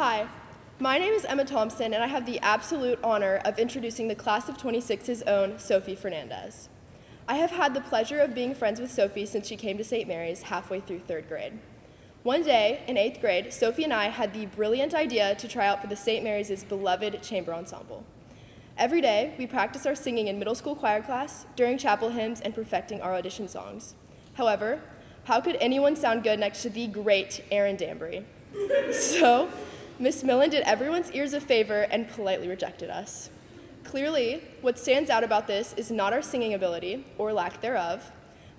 Hi, my name is Emma Thompson, and I have the absolute honor of introducing the class of 26's own Sophie Fernandez. I have had the pleasure of being friends with Sophie since she came to St. Mary's halfway through 3rd grade. One day, in 8th grade, Sophie and I had the brilliant idea to try out for the St. Mary's beloved chamber ensemble. Every day, we practiced our singing in middle school choir class, during chapel hymns, and perfecting our audition songs. However, how could anyone sound good next to the great Aaron Danbury? So, Miss Millen did everyone's ears a favor and politely rejected us. Clearly, what stands out about this is not our singing ability, or lack thereof,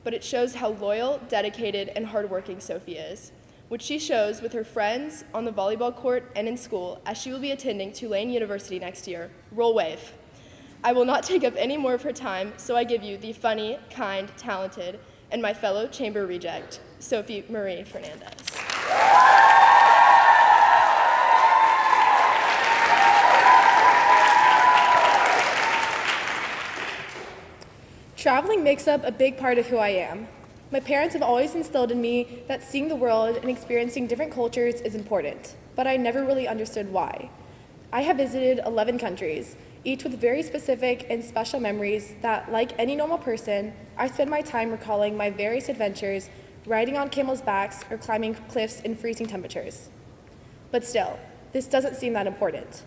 but it shows how loyal, dedicated, and hardworking Sophie is, which she shows with her friends, on the volleyball court, and in school, as she will be attending Tulane University next year. Roll wave. I will not take up any more of her time, so I give you the funny, kind, talented, and my fellow chamber reject, Sophie Marie Fernandez. Traveling makes up a big part of who I am. My parents have always instilled in me that seeing the world and experiencing different cultures is important, but I never really understood why. I have visited 11 countries, each with very specific and special memories that, like any normal person, I spend my time recalling my various adventures, riding on camels' backs or climbing cliffs in freezing temperatures. But still, this doesn't seem that important.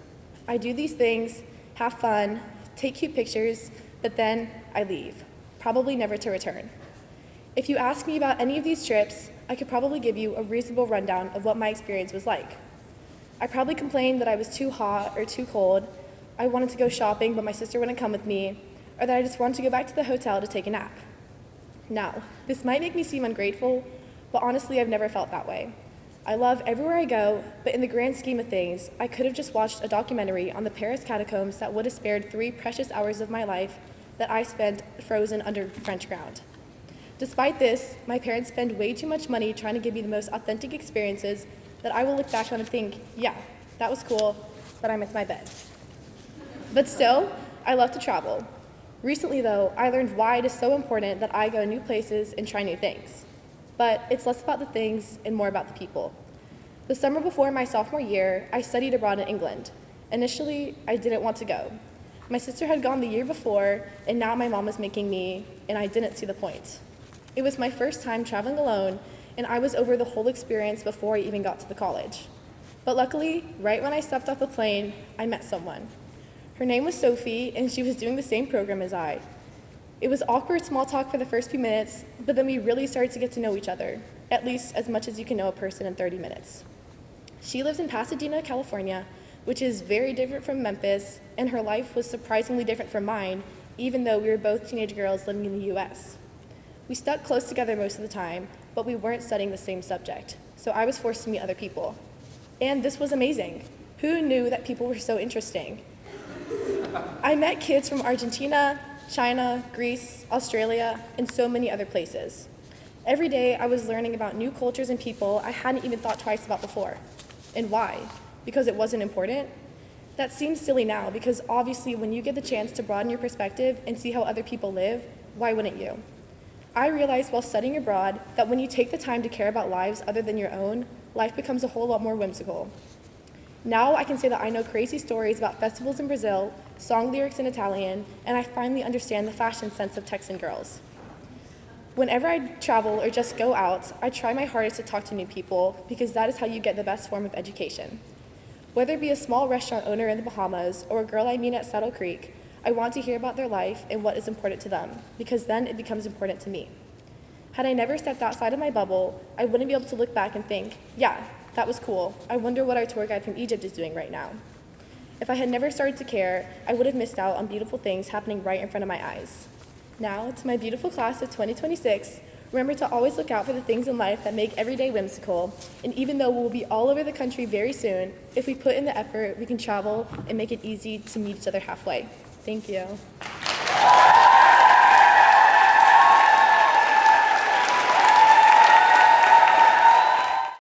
I do these things, have fun, take cute pictures, but then I leave, probably never to return. If you ask me about any of these trips, I could probably give you a reasonable rundown of what my experience was like. I probably complained that I was too hot or too cold, I wanted to go shopping but my sister wouldn't come with me, or that I just wanted to go back to the hotel to take a nap. Now, this might make me seem ungrateful, but honestly I've never felt that way. I love everywhere I go, but in the grand scheme of things, I could have just watched a documentary on the Paris catacombs that would have spared 3 precious hours of my life that I spent frozen under French ground. Despite this, my parents spend way too much money trying to give me the most authentic experiences that I will look back on and think, yeah, that was cool, but I missed my bed. But still, I love to travel. Recently though, I learned why it is so important that I go new places and try new things. But it's less about the things and more about the people. The summer before my sophomore year, I studied abroad in England. Initially, I didn't want to go. My sister had gone the year before, and now my mom was making me, and I didn't see the point. It was my first time traveling alone, and I was over the whole experience before I even got to the college. But luckily, right when I stepped off the plane, I met someone. Her name was Sophie, and she was doing the same program as I. It was awkward small talk for the first few minutes, but then we really started to get to know each other, at least as much as you can know a person in 30 minutes. She lives in Pasadena, California, which is very different from Memphis, and her life was surprisingly different from mine, even though we were both teenage girls living in the US. We stuck close together most of the time, but we weren't studying the same subject, so I was forced to meet other people. And this was amazing. Who knew that people were so interesting? I met kids from Argentina, China, Greece, Australia, and so many other places. Every day I was learning about new cultures and people I hadn't even thought twice about before. And why? Because it wasn't important? That seems silly now, because obviously when you get the chance to broaden your perspective and see how other people live, why wouldn't you? I realized while studying abroad that when you take the time to care about lives other than your own, life becomes a whole lot more whimsical. Now I can say that I know crazy stories about festivals in Brazil, song lyrics in Italian, and I finally understand the fashion sense of Texan girls. Whenever I travel or just go out, I try my hardest to talk to new people because that is how you get the best form of education. Whether it be a small restaurant owner in the Bahamas or a girl I meet at Saddle Creek, I want to hear about their life and what is important to them, because then it becomes important to me. Had I never stepped outside of my bubble, I wouldn't be able to look back and think, yeah, that was cool. I wonder what our tour guide from Egypt is doing right now. If I had never started to care, I would have missed out on beautiful things happening right in front of my eyes. Now, to my beautiful class of 2026, remember to always look out for the things in life that make every day whimsical, and even though we'll be all over the country very soon, if we put in the effort, we can travel and make it easy to meet each other halfway. Thank you.